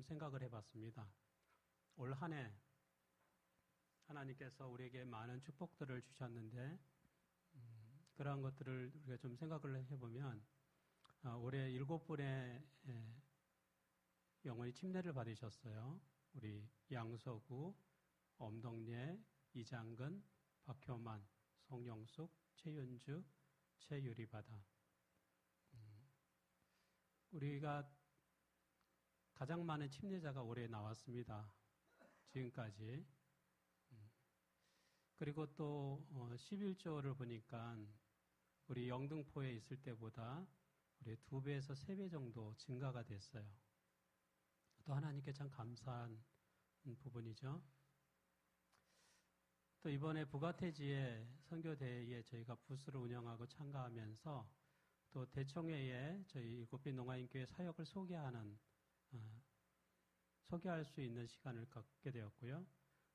생각을 해봤습니다. 올 한 해 하나님께서 우리에게 많은 축복들을 주셨는데 그러한 것들을 우리가 좀 생각을 해보면 올해 7분의 영원히 침례를 받으셨어요. 우리 양서구, 엄덕례, 이장근, 박효만, 송영숙, 최윤주, 최유리바다. 우리가 가장 많은 침례자가 올해 나왔습니다. 지금까지. 그리고 또 11조를 보니까 우리 영등포에 있을 때보다 우리 2배에서 3배 정도 증가가 됐어요. 또 하나님께 참 감사한 부분이죠. 또 이번에 부가태지에 선교대회에 저희가 부스를 운영하고 참가하면서 또 대청회에 저희 일곱빛 농아인교회 사역을 소개할 수 있는 시간을 갖게 되었고요.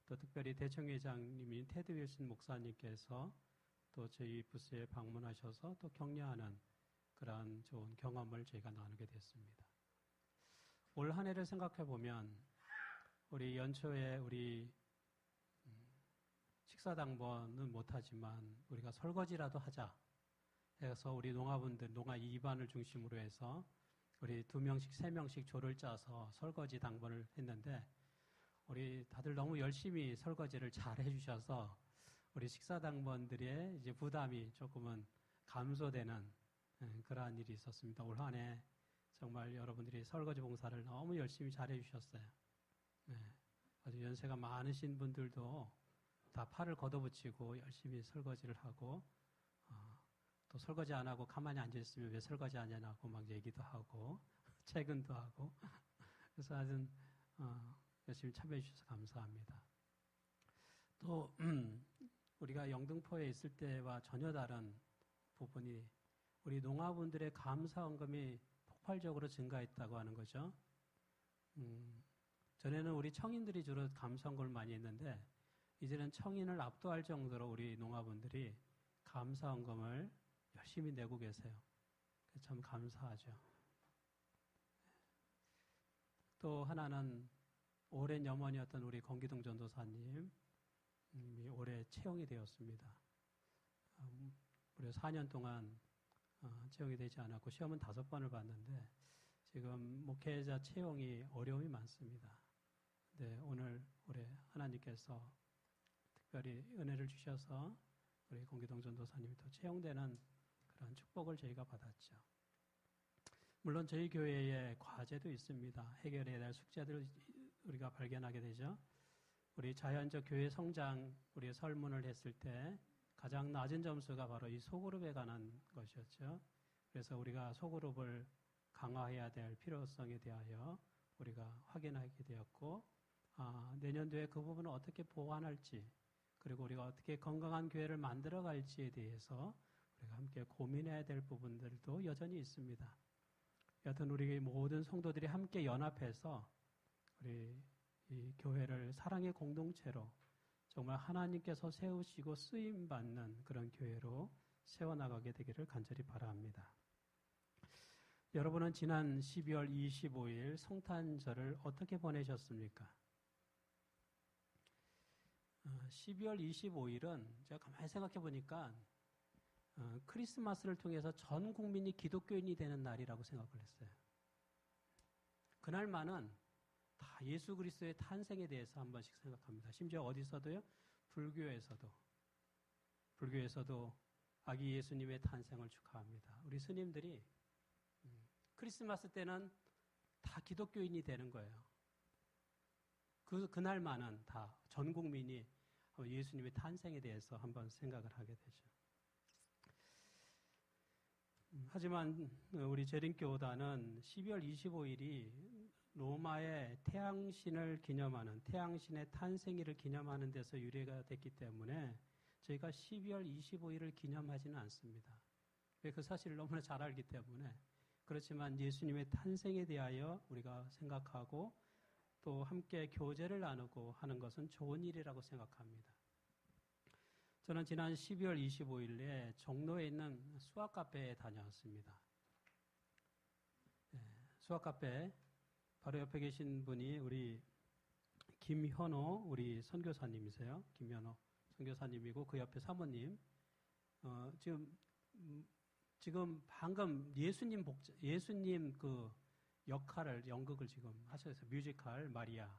또 특별히 대청회장님인 테드 윌슨 목사님께서 또 저희 부스에 방문하셔서 또 격려하는 그러한 좋은 경험을 저희가 나누게 됐습니다. 올 한 해를 생각해 보면 우리 연초에 우리 식사당번은 못하지만 우리가 설거지라도 하자 해서 우리 농아분들, 농아 2반을 중심으로 해서 우리 2명씩, 3명씩 조를 짜서 설거지 당번을 했는데 우리 다들 너무 열심히 설거지를 잘 해주셔서 우리 식사당번들의 이제 부담이 조금은 감소되는 그러한 일이 있었습니다. 올 한 해 정말 여러분들이 설거지 봉사를 너무 열심히 잘 해주셨어요. 아주 연세가 많으신 분들도 다 팔을 걷어붙이고 열심히 설거지를 하고 또 설거지 안 하고 가만히 앉아있으면 왜 설거지 안 하냐고 막 얘기도 하고 퇴근도 하고 그래서 아주 열심히 참여해 주셔서 감사합니다. 또 우리가 영등포에 있을 때와 전혀 다른 부분이 우리 농아분들의 감사헌금이 폭발적으로 증가했다고 하는 거죠. 전에는 우리 청인들이 주로 감사헌금을 많이 했는데 이제는 청인을 압도할 정도로 우리 농아분들이 감사헌금을 열심히 내고 계세요. 그래서 참 감사하죠. 또 하나는 오랜 염원이었던 우리 권기동 전도사님이 올해 채용이 되었습니다. 무려 4년 동안 채용이 되지 않았고 시험은 5번을 봤는데 지금 목회자 채용이 어려움이 많습니다. 근데 올해 하나님께서 특별히 은혜를 주셔서 우리 권기동 전도사님이 더 채용되는 그런 축복을 저희가 받았죠. 물론 저희 교회에 과제도 있습니다. 해결해야 될 숙제들을 우리가 발견하게 되죠. 우리 자연적 교회 성장, 우리 설문을 했을 때 가장 낮은 점수가 바로 이 소그룹에 관한 것이었죠. 그래서 우리가 소그룹을 강화해야 될 필요성에 대하여 우리가 확인하게 되었고, 내년도에 그 부분을 어떻게 보완할지, 그리고 우리가 어떻게 건강한 교회를 만들어갈지에 대해서 우리가 함께 고민해야 될 부분들도 여전히 있습니다. 여튼 우리 모든 성도들이 함께 연합해서 우리 이 교회를 사랑의 공동체로 정말 하나님께서 세우시고 쓰임받는 그런 교회로 세워나가게 되기를 간절히 바랍니다. 여러분은 지난 12월 25일 성탄절을 어떻게 보내셨습니까? 12월 25일은 제가 가만히 생각해 보니까 크리스마스를 통해서 전 국민이 기독교인이 되는 날이라고 생각을 했어요. 그날만은 다 예수 그리스도의 탄생에 대해서 한 번씩 생각합니다. 심지어 어디서도요? 불교에서도 아기 예수님의 탄생을 축하합니다. 우리 스님들이 크리스마스 때는 다 기독교인이 되는 거예요. 그날만은 다 전 국민이 예수님의 탄생에 대해서 한번 생각을 하게 되죠. 하지만 우리 재림교단은 12월 25일이 로마의 태양신을 기념하는 태양신의 탄생일을 기념하는 데서 유래가 됐기 때문에 저희가 12월 25일을 기념하지는 않습니다. 그 사실을 너무나 잘 알기 때문에. 그렇지만 예수님의 탄생에 대하여 우리가 생각하고 또 함께 교제를 나누고 하는 것은 좋은 일이라고 생각합니다. 저는 지난 12월 25일에 종로에 있는 수학카페에 다녀왔습니다. 수학카페 바로 옆에 계신 분이 우리 김현호 우리 선교사님이세요. 김현호 선교사님이고 그 옆에 사모님. 지금 방금 예수님 그 역할을 연극을 지금 하셔서 뮤지컬 마리아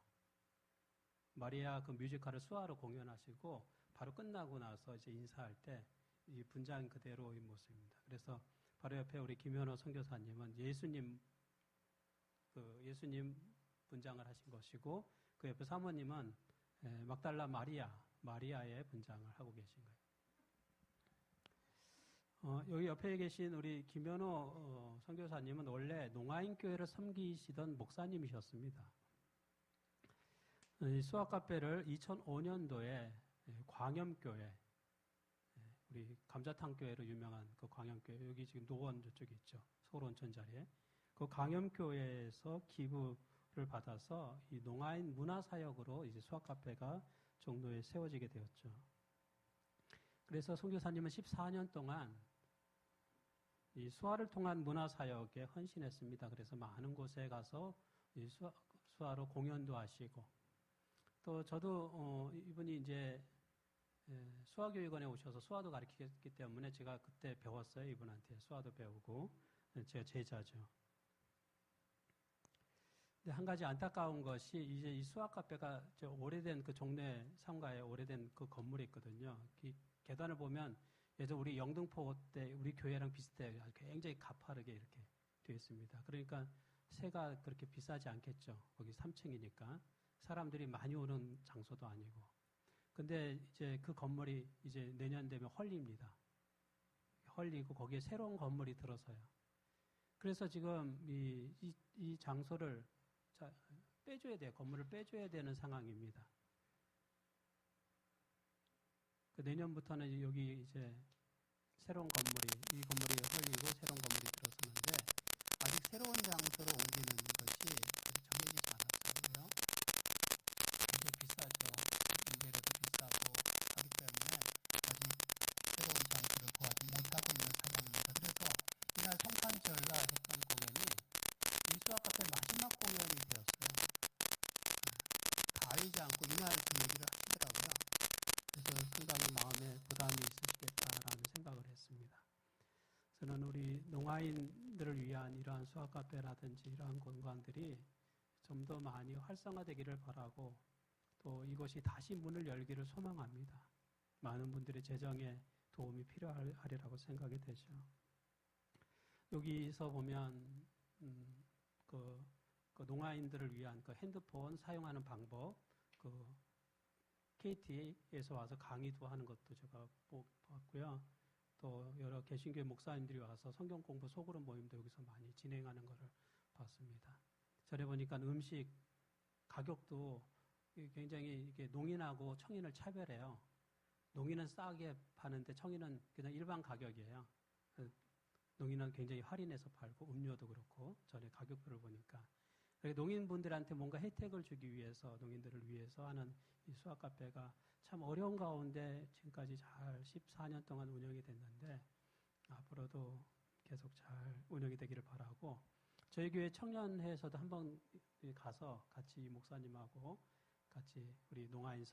그 뮤지컬을 수화로 공연하시고 바로 끝나고 나서 이제 인사할 때 이 분장 그대로의 모습입니다. 그래서 바로 옆에 우리 김현호 선교사님은 예수님 분장을 하신 것이고 그 옆에 사모님은 막달라 마리아의 분장을 하고 계신 거예요. 여기 옆에 계신 우리 김현호 선교사님은 원래 농아인 교회를 섬기시던 목사님이셨습니다. 이 수학카페를 2005년도에 광염교회, 우리 감자탕 교회로 유명한 그 광염교회, 여기 지금 노원 저쪽에 있죠. 서울 온천 자리에. 그 광염교회에서 기부를 받아서 이 농아인 문화사역으로 이제 수학카페가 종로에 세워지게 되었죠. 그래서 선교사님은 14년 동안 이 수화를 통한 문화사역에 헌신했습니다. 그래서 많은 곳에 가서 이 수화로 공연도 하시고, 또 저도 이분이 이제 수화교육원에 오셔서 수화도 가르치기 때문에 제가 그때 배웠어요. 이분한테 수화도 배우고 제가 제자죠. 근데 한 가지 안타까운 것이 이제 이 수학 카페가 오래된 그 종래 상가에 오래된 그 건물이 있거든요. 계단을 보면 예전 우리 영등포 때 우리 교회랑 비슷해요. 굉장히 가파르게 이렇게 되어 있습니다. 그러니까 세가 그렇게 비싸지 않겠죠. 거기 3층이니까 사람들이 많이 오는 장소도 아니고. 근데 이제 그 건물이 이제 내년 되면 헐립니다. 헐리고 거기에 새로운 건물이 들어서요. 그래서 지금 이 장소를 빼줘야 돼요. 건물을 빼줘야 되는 상황입니다. 그 내년부터는 여기 이제 새로운 건물이, 이 건물이 헐리고 새로운 건물이 들어서는데 아직 새로운 장소로 옮기는 것이 정해지지 않았어요. 굉장히 비싸죠. 임대료도 비싸고 하기 때문에 아직 새로운 장소를 구하지 못하고 있는 상황입니다. 그래서 이날 성탄절날 했던 공연이 이 수학카페 마지막 공연이 되었어요. 다 알지 않고 이날 그 얘기를 하시더라고요. 그래서 상당히 마음에 부담이 있으시겠다라는 생각을 했습니다. 저는 우리 농아인들을 위한 이러한 수학카페라든지 이러한 공간들이 좀 더 많이 활성화되기를 바라고 또 이것이 다시 문을 열기를 소망합니다. 많은 분들의 재정에 도움이 필요하리라고 생각이 되죠. 여기서 보면 그 농아인들을 위한 그 핸드폰 사용하는 방법, 그 KT에서 와서 강의도 하는 것도 제가 봤고요. 또 여러 개신교회 목사님들이 와서 성경 공부 소그룹 모임도 여기서 많이 진행하는 것을 봤습니다. 전에 보니까 음식 가격도 굉장히 이게 농인하고 청인을 차별해요. 농인은 싸게 파는데 청인은 그냥 일반 가격이에요. 농인은 굉장히 할인해서 팔고 음료도 그렇고 전에 가격표를 보니까 농인분들한테 뭔가 혜택을 주기 위해서 농인들을 위해서 하는 이 수학 카페가 참 어려운 가운데 지금까지 잘 14년 동안 운영이 됐는데 앞으로도 계속 잘 운영이 되기를 바라고 저희 교회 청년회에서도 한번 가서 같이 목사님하고 같이 우리 농아인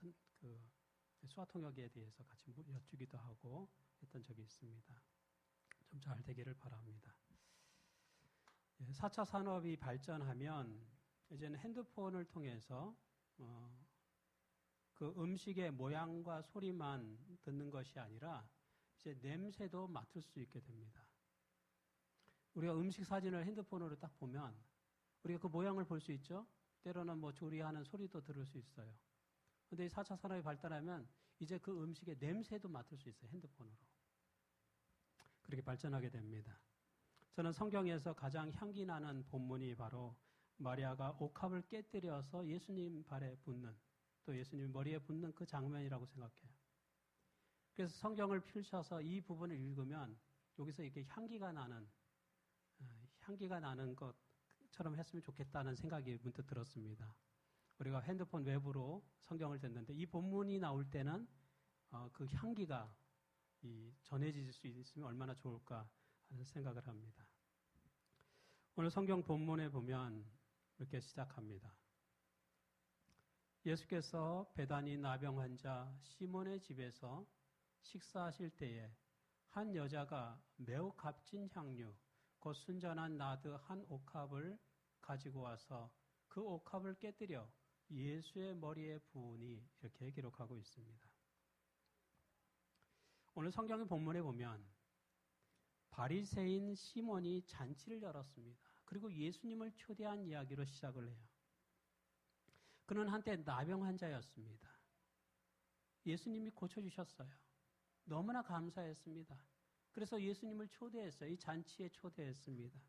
수화통역에 대해서 같이 여쭈기도 하고 했던 적이 있습니다. 좀 잘 되기를 바랍니다. 4차 산업이 발전하면 이제는 핸드폰을 통해서 그 음식의 모양과 소리만 듣는 것이 아니라 이제 냄새도 맡을 수 있게 됩니다. 우리가 음식 사진을 핸드폰으로 딱 보면 우리가 그 모양을 볼 수 있죠? 때로는 뭐 조리하는 소리도 들을 수 있어요. 그런데 이 4차 산업이 발달하면 이제 그 음식의 냄새도 맡을 수 있어요. 핸드폰으로. 그렇게 발전하게 됩니다. 저는 성경에서 가장 향기 나는 본문이 바로 마리아가 옥합을 깨뜨려서 예수님 발에 붓는 또 예수님 머리에 붓는 그 장면이라고 생각해요. 그래서 성경을 펼쳐서 이 부분을 읽으면 여기서 이렇게 향기가 나는 것처럼 했으면 좋겠다는 생각이 문득 들었습니다. 우리가 핸드폰 웹으로 성경을 듣는데 이 본문이 나올 때는 그 향기가 전해질 수 있으면 얼마나 좋을까 하는 생각을 합니다. 오늘 성경 본문에 보면 이렇게 시작합니다. 예수께서 베다니 나병 환자 시몬의 집에서 식사하실 때에 한 여자가 매우 값진 향유, 곧 순전한 나드 한 옥합을 가지고 와서 그 옥합을 깨뜨려 예수의 머리에 부으니, 이렇게 기록하고 있습니다. 오늘 성경의 본문에 보면 바리새인 시몬이 잔치를 열었습니다. 그리고 예수님을 초대한 이야기로 시작을 해요. 그는 한때 나병 환자였습니다. 예수님이 고쳐주셨어요. 너무나 감사했습니다. 그래서 예수님을 초대했어요. 이 잔치에 초대했습니다.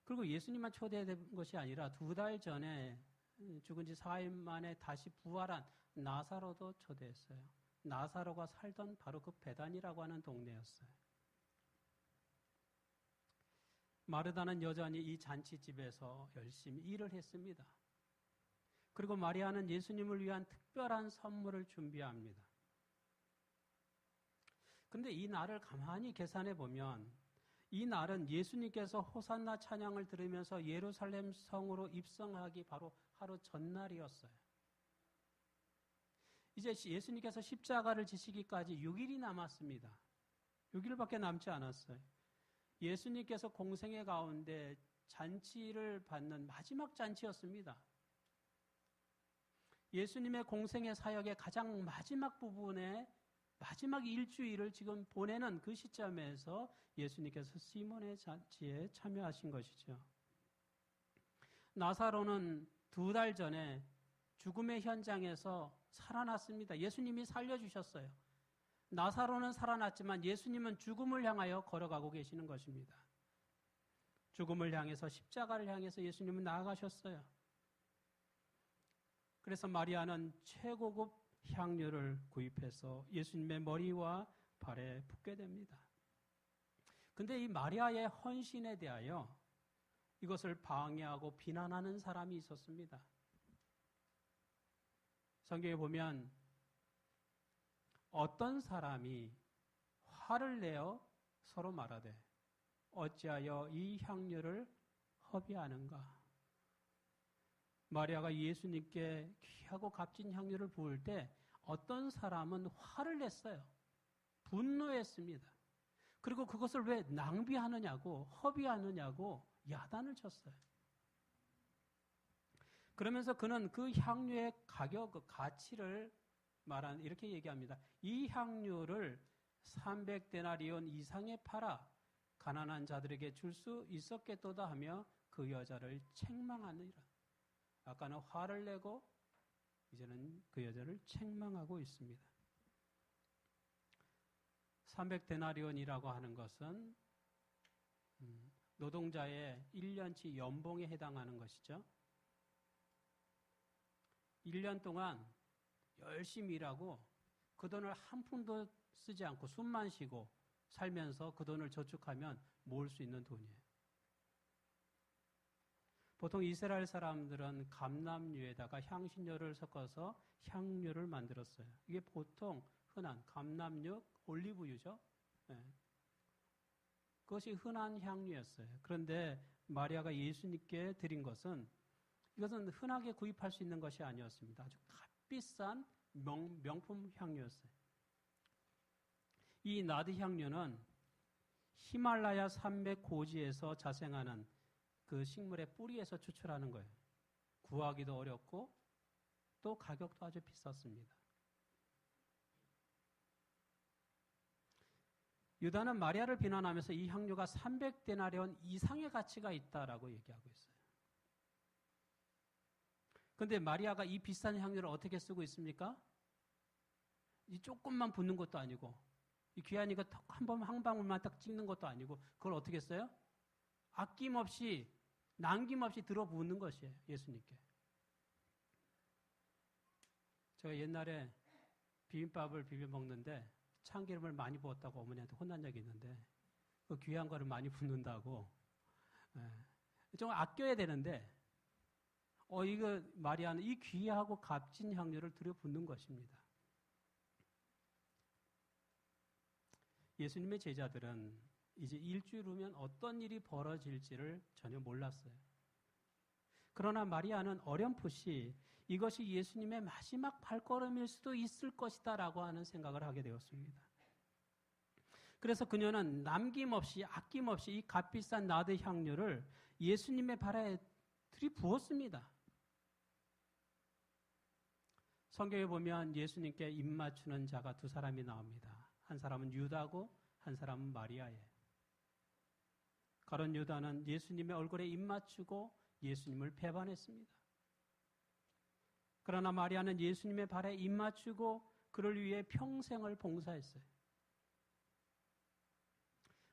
그리고 예수님만 초대된 것이 아니라 2달 전에 죽은 지 4일 만에 다시 부활한 나사로도 초대했어요. 나사로가 살던 바로 그 베단이라고 하는 동네였어요. 마르다는 여전히 이 잔치집에서 열심히 일을 했습니다. 그리고 마리아는 예수님을 위한 특별한 선물을 준비합니다. 그런데 이 날을 가만히 계산해 보면 이 날은 예수님께서 호산나 찬양을 들으면서 예루살렘 성으로 입성하기 바로 하루 전날이었어요. 이제 예수님께서 십자가를 지시기까지 6일이 남았습니다. 6일밖에 남지 않았어요. 예수님께서 공생애 가운데 잔치를 받는 마지막 잔치였습니다. 예수님의 공생애 사역의 가장 마지막 부분에 마지막 일주일을 지금 보내는 그 시점에서 예수님께서 시몬의 잔치에 참여하신 것이죠. 나사로는 2달 전에 죽음의 현장에서 살아났습니다. 예수님이 살려주셨어요. 나사로는 살아났지만 예수님은 죽음을 향하여 걸어가고 계시는 것입니다. 죽음을 향해서 십자가를 향해서 예수님은 나아가셨어요. 그래서 마리아는 최고급 향유를 구입해서 예수님의 머리와 발에 붓게 됩니다. 근데 이 마리아의 헌신에 대하여 이것을 방해하고 비난하는 사람이 있었습니다. 성경에 보면 어떤 사람이 화를 내어 서로 말하되 어찌하여 이 향유를 허비하는가? 마리아가 예수님께 귀하고 값진 향유를 부을 때 어떤 사람은 화를 냈어요. 분노했습니다. 그리고 그것을 왜 낭비하느냐고, 허비하느냐고 야단을 쳤어요. 그러면서 그는 그 향유의 가격, 그 가치를 이렇게 얘기합니다. 이 향유를 300데나리온 이상에 팔아 가난한 자들에게 줄 수 있었겠도다 하며 그 여자를 책망하느니라. 아까는 화를 내고 이제는 그 여자를 책망하고 있습니다. 300데나리온이라고 하는 것은 노동자의 1년치 연봉에 해당하는 것이죠. 1년 동안 열심히 일하고 그 돈을 한 푼도 쓰지 않고 숨만 쉬고 살면서 그 돈을 저축하면 모을 수 있는 돈이에요. 보통 이스라엘 사람들은 감람유에다가 향신료를 섞어서 향유를 만들었어요. 이게 보통 흔한 감람유, 올리브유죠. 네. 그것이 흔한 향유였어요. 그런데 마리아가 예수님께 드린 것은 이것은 흔하게 구입할 수 있는 것이 아니었습니다. 아주 값비싼 명품 향유였어요. 이 나드 향유는 히말라야 산맥 고지에서 자생하는 그 식물의 뿌리에서 추출하는 거예요. 구하기도 어렵고 또 가격도 아주 비쌌습니다. 유다는 마리아를 비난하면서 이 향유가 300데나리온 이상의 가치가 있다라고 얘기하고 있어요. 그런데 마리아가 이 비싼 향유를 어떻게 쓰고 있습니까? 이 조금만 붓는 것도 아니고 이 귀하니까 한 방울만 딱 찍는 것도 아니고 그걸 어떻게 써요? 아낌없이 남김없이 들어붓는 것이에요. 예수님께. 제가 옛날에 비빔밥을 비벼 먹는데 참기름을 많이 부었다고 어머니한테 혼난 적이 있는데 그 귀한 거를 많이 붓는다고 좀 아껴야 되는데 이거 마리아는 이 귀하고 값진 향유를 들여붓는 것입니다. 예수님의 제자들은 이제 일주일 후면 어떤 일이 벌어질지를 전혀 몰랐어요. 그러나 마리아는 어렴풋이 이것이 예수님의 마지막 발걸음일 수도 있을 것이다 라고 하는 생각을 하게 되었습니다. 그래서 그녀는 남김없이 아낌없이 이 값비싼 나드 향료를 예수님의 발에 들이부었습니다. 성경에 보면 예수님께 입 맞추는 자가 두 사람이 나옵니다. 한 사람은 유다고 한 사람은 마리아예요. 가룟 유다는 예수님의 얼굴에 입 맞추고 예수님을 배반했습니다. 그러나 마리아는 예수님의 발에 입 맞추고 그를 위해 평생을 봉사했어요.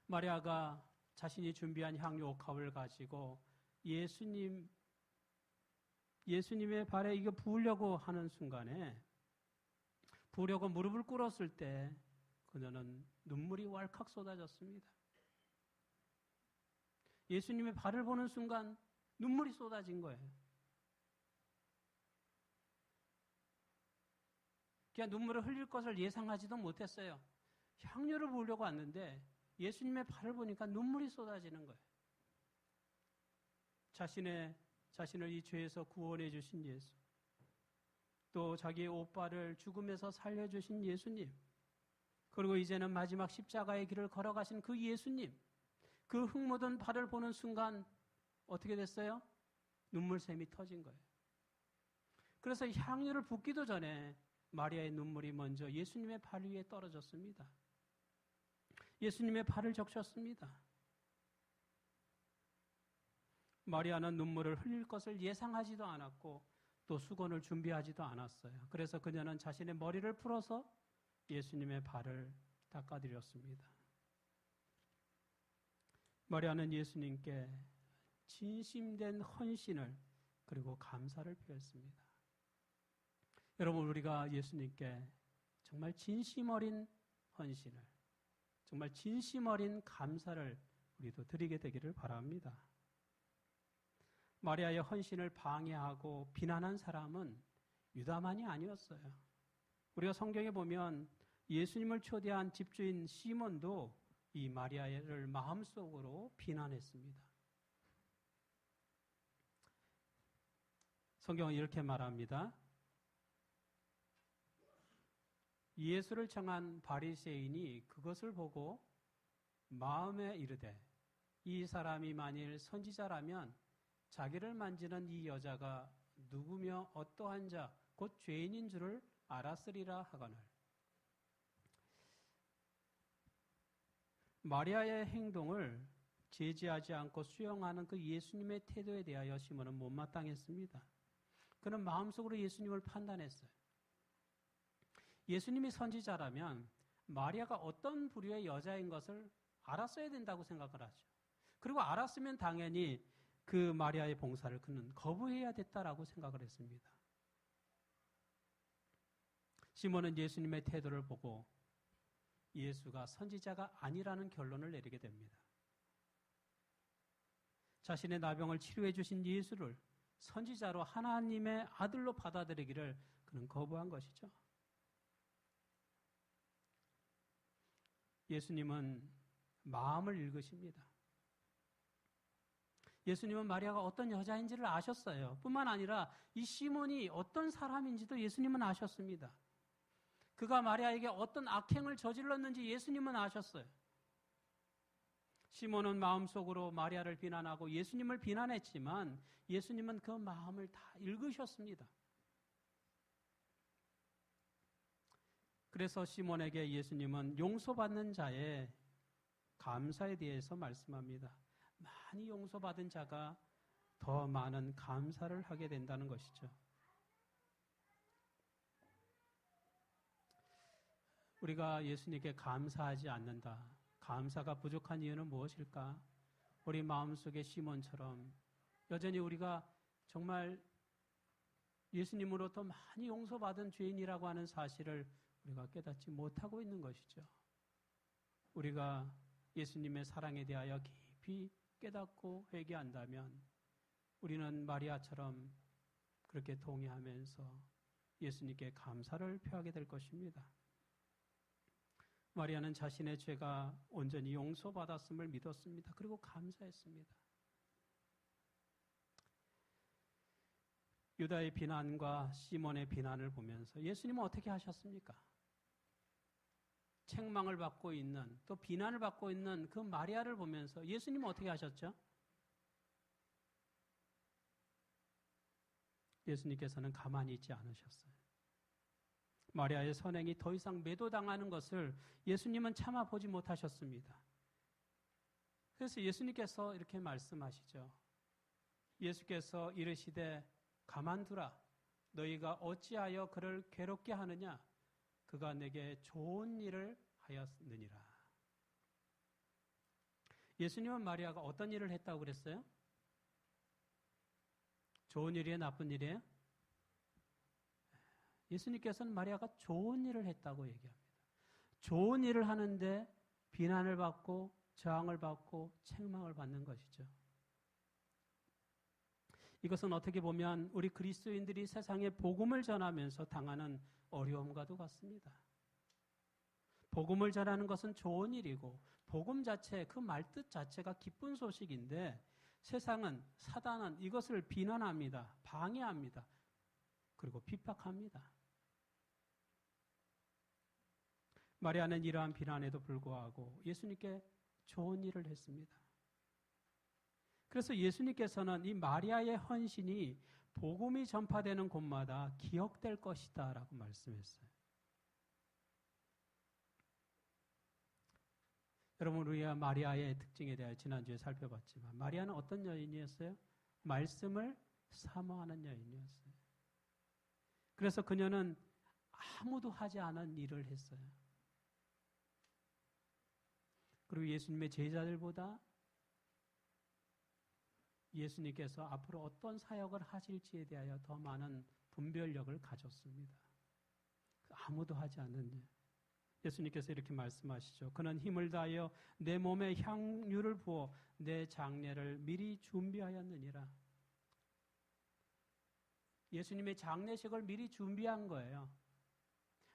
마리아가 자신이 준비한 향유 옥합을 가지고 예수님의 발에 이거 부으려고 하는 순간에 부으려고 무릎을 꿇었을 때 그녀는 눈물이 왈칵 쏟아졌습니다. 예수님의 발을 보는 순간 눈물이 쏟아진 거예요. 그냥 눈물을 흘릴 것을 예상하지도 못했어요. 향유를 부으려고 왔는데 예수님의 발을 보니까 눈물이 쏟아지는 거예요. 자신을 이 죄에서 구원해 주신 예수, 또 자기의 오빠를 죽음에서 살려주신 예수님, 그리고 이제는 마지막 십자가의 길을 걸어가신 그 예수님, 그 흙 묻은 발을 보는 순간 어떻게 됐어요? 눈물샘이 터진 거예요. 그래서 향유를 붓기도 전에 마리아의 눈물이 먼저 예수님의 발 위에 떨어졌습니다. 예수님의 발을 적셨습니다. 마리아는 눈물을 흘릴 것을 예상하지도 않았고 또 수건을 준비하지도 않았어요. 그래서 그녀는 자신의 머리를 풀어서 예수님의 발을 닦아드렸습니다. 마리아는 예수님께 진심된 헌신을 그리고 감사를 표했습니다. 여러분, 우리가 예수님께 정말 진심 어린 헌신을, 정말 진심 어린 감사를 우리도 드리게 되기를 바랍니다. 마리아의 헌신을 방해하고 비난한 사람은 유다만이 아니었어요. 우리가 성경에 보면 예수님을 초대한 집주인 시몬도 이 마리아를 마음속으로 비난했습니다. 성경은 이렇게 말합니다. 예수를 청한 바리새인이 그것을 보고 마음에 이르되 이 사람이 만일 선지자라면 자기를 만지는 이 여자가 누구며 어떠한 자 곧 죄인인 줄을 알았으리라 하거늘. 마리아의 행동을 제지하지 않고 수용하는 그 예수님의 태도에 대하여 시몬은 못마땅했습니다. 그는 마음속으로 예수님을 판단했어요. 예수님이 선지자라면 마리아가 어떤 부류의 여자인 것을 알았어야 된다고 생각을 하죠. 그리고 알았으면 당연히 그 마리아의 봉사를 그는 거부해야 됐다라고 생각을 했습니다. 시몬은 예수님의 태도를 보고 예수가 선지자가 아니라는 결론을 내리게 됩니다. 자신의 나병을 치료해 주신 예수를 선지자로 하나님의 아들로 받아들이기를 그는 거부한 것이죠. 예수님은 마음을 읽으십니다. 예수님은 마리아가 어떤 여자인지를 아셨어요. 뿐만 아니라 이 시몬이 어떤 사람인지도 예수님은 아셨습니다. 그가 마리아에게 어떤 악행을 저질렀는지 예수님은 아셨어요. 시몬은 마음속으로 마리아를 비난하고 예수님을 비난했지만 예수님은 그 마음을 다 읽으셨습니다. 그래서 시몬에게 예수님은 용서받는 자의 감사에 대해서 말씀합니다. 많이 용서받은 자가 더 많은 감사를 하게 된다는 것이죠. 우리가 예수님께 감사하지 않는다. 감사가 부족한 이유는 무엇일까? 우리 마음속의 시몬처럼 여전히 우리가 정말 예수님으로부터 많이 용서받은 죄인이라고 하는 사실을 우리가 깨닫지 못하고 있는 것이죠. 우리가 예수님의 사랑에 대하여 깊이 깨닫고 회개한다면 우리는 마리아처럼 그렇게 동의하면서 예수님께 감사를 표하게 될 것입니다. 마리아는 자신의 죄가 온전히 용서받았음을 믿었습니다. 그리고 감사했습니다. 유다의 비난과 시몬의 비난을 보면서 예수님은 어떻게 하셨습니까? 책망을 받고 있는, 또 비난을 받고 있는 그 마리아를 보면서 예수님은 어떻게 하셨죠? 예수님께서는 가만히 있지 않으셨어요. 마리아의 선행이 더 이상 매도당하는 것을 예수님은 참아보지 못하셨습니다. 그래서 예수님께서 이렇게 말씀하시죠. 예수께서 이르시되 가만두라. 너희가 어찌하여 그를 괴롭게 하느냐? 그가 내게 좋은 일을 하였느니라. 예수님은 마리아가 어떤 일을 했다고 그랬어요? 좋은 일이에요? 나쁜 일이에요? 예수님께서는 마리아가 좋은 일을 했다고 얘기합니다. 좋은 일을 하는데 비난을 받고 저항을 받고 책망을 받는 것이죠. 이것은 어떻게 보면 우리 그리스도인들이 세상에 복음을 전하면서 당하는 어려움과도 같습니다. 복음을 전하는 것은 좋은 일이고 복음 자체, 그 말뜻 자체가 기쁜 소식인데 세상은, 사단은 이것을 비난합니다. 방해합니다. 그리고 핍박합니다. 마리아는 이러한 비난에도 불구하고 예수님께 좋은 일을 했습니다. 그래서 예수님께서는 이 마리아의 헌신이 복음이 전파되는 곳마다 기억될 것이다 라고 말씀했어요. 여러분, 우리가 마리아의 특징에 대해 지난주에 살펴봤지만 마리아는 어떤 여인이었어요? 말씀을 사모하는 여인이었어요. 그래서 그녀는 아무도 하지 않은 일을 했어요. 그리고 예수님의 제자들보다 예수님께서 앞으로 어떤 사역을 하실지에 대하여 더 많은 분별력을 가졌습니다. 아무도 하지 않는 일. 예수님께서 이렇게 말씀하시죠. 그는 힘을 다하여 내 몸에 향유를 부어 내 장례를 미리 준비하였느니라. 예수님의 장례식을 미리 준비한 거예요.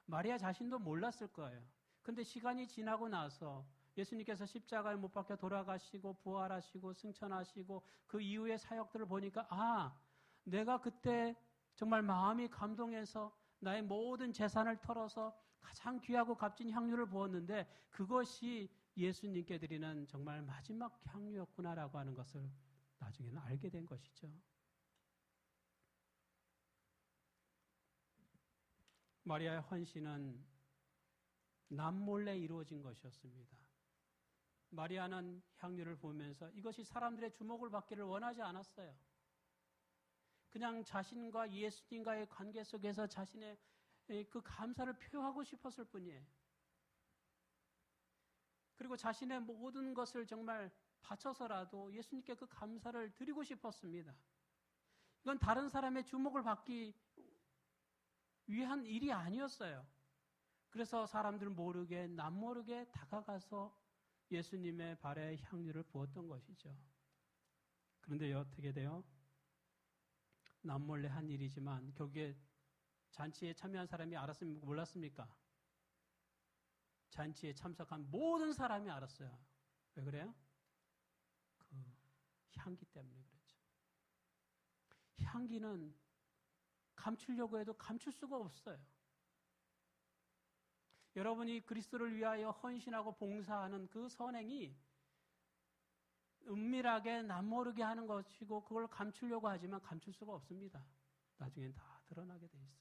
마리아 자신도 몰랐을 거예요. 근데 시간이 지나고 나서 예수님께서 십자가에 못 박혀 돌아가시고 부활하시고 승천하시고 그 이후의 사역들을 보니까 내가 그때 정말 마음이 감동해서 나의 모든 재산을 털어서 가장 귀하고 값진 향유를 부었는데 그것이 예수님께 드리는 정말 마지막 향유였구나라고 하는 것을 나중에는 알게 된 것이죠. 마리아의 헌신은 남몰래 이루어진 것이었습니다. 마리아는 향유를 보면서 이것이 사람들의 주목을 받기를 원하지 않았어요. 그냥 자신과 예수님과의 관계 속에서 자신의 그 감사를 표하고 싶었을 뿐이에요. 그리고 자신의 모든 것을 정말 바쳐서라도 예수님께 그 감사를 드리고 싶었습니다. 이건 다른 사람의 주목을 받기 위한 일이 아니었어요. 그래서 사람들 모르게 남모르게 다가가서 예수님의 발에 향유를 부었던 것이죠. 그런데 어떻게 돼요? 남몰래 한 일이지만 결국에 잔치에 참여한 사람이 알았습니까? 몰랐습니까? 잔치에 참석한 모든 사람이 알았어요. 왜 그래요? 그 향기 때문에 그랬죠. 향기는 감추려고 해도 감출 수가 없어요. 여러분이 그리스도를 위하여 헌신하고 봉사하는 그 선행이 은밀하게 남모르게 하는 것이고 그걸 감추려고 하지만 감출 수가 없습니다. 나중엔 다 드러나게 돼 있어요.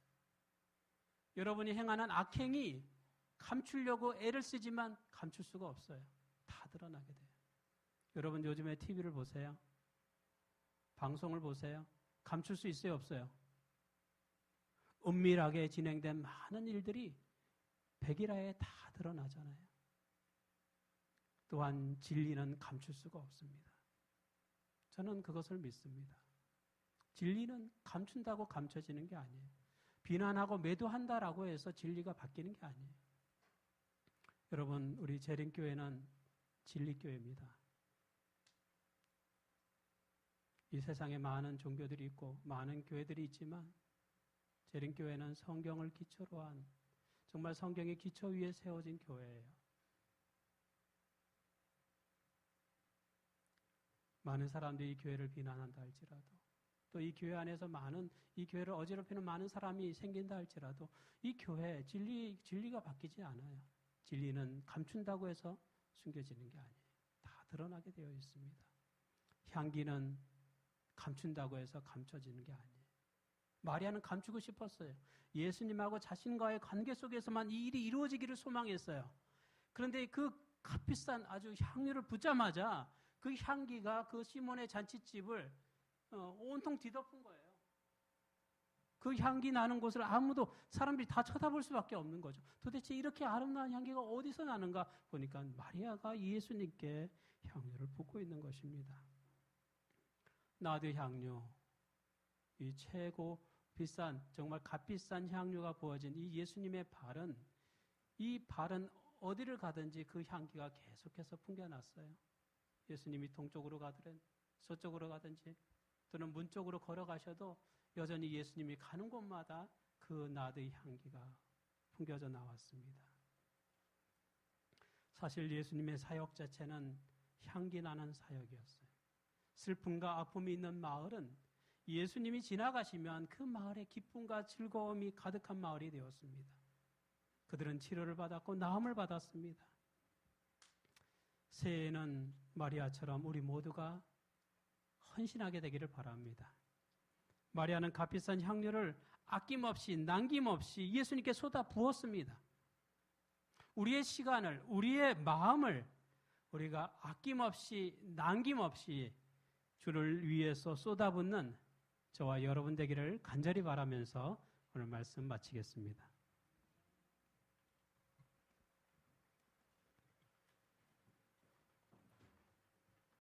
여러분이 행하는 악행이 감추려고 애를 쓰지만 감출 수가 없어요. 다 드러나게 돼요. 여러분 요즘에 TV를 보세요. 방송을 보세요. 감출 수 있어요? 없어요? 은밀하게 진행된 많은 일들이 백일하에 다 드러나잖아요. 또한 진리는 감출 수가 없습니다. 저는 그것을 믿습니다. 진리는 감춘다고 감춰지는 게 아니에요. 비난하고 매도한다라고 해서 진리가 바뀌는 게 아니에요. 여러분, 우리 재림교회는 진리교회입니다. 이 세상에 많은 종교들이 있고 많은 교회들이 있지만 재림교회는 성경을 기초로 한 정말 성경의 기초 위에 세워진 교회예요. 많은 사람들이 이 교회를 비난한다 할지라도 또 이 교회 안에서 이 교회를 어지럽히는 많은 사람이 생긴다 할지라도 이 교회 진리가 바뀌지 않아요. 진리는 감춘다고 해서 숨겨지는 게 아니에요. 다 드러나게 되어 있습니다. 향기는 감춘다고 해서 감춰지는 게 아니에요. 마리아는 감추고 싶었어요. 예수님하고 자신과의 관계 속에서만 이 일이 이루어지기를 소망했어요. 그런데 그 값비싼 아주 향유를 붓자마자 그 향기가 그 시몬의 잔치집을 온통 뒤덮은 거예요. 그 향기 나는 곳을 사람들이 다 쳐다볼 수밖에 없는 거죠. 도대체 이렇게 아름다운 향기가 어디서 나는가 보니까 마리아가 예수님께 향유를 붓고 있는 것입니다. 나드 향유, 이 최고 비싼, 정말 값비싼 향유가 부어진 이 예수님의 이 발은 어디를 가든지 그 향기가 계속해서 풍겨났어요. 예수님이 동쪽으로 가든 서쪽으로 가든지 또는 문 쪽으로 걸어가셔도 여전히 예수님이 가는 곳마다 그 나드의 향기가 풍겨져 나왔습니다. 사실 예수님의 사역 자체는 향기 나는 사역이었어요. 슬픔과 아픔이 있는 마을은 예수님이 지나가시면 그 마을에 기쁨과 즐거움이 가득한 마을이 되었습니다. 그들은 치료를 받았고 나음을 받았습니다. 새해에는 마리아처럼 우리 모두가 헌신하게 되기를 바랍니다. 마리아는 값비싼 향료를 아낌없이 남김없이 예수님께 쏟아 부었습니다. 우리의 시간을, 우리의 마음을 우리가 아낌없이 남김없이 주를 위해서 쏟아붓는 저와 여러분 되기를 간절히 바라면서 오늘 말씀 마치겠습니다.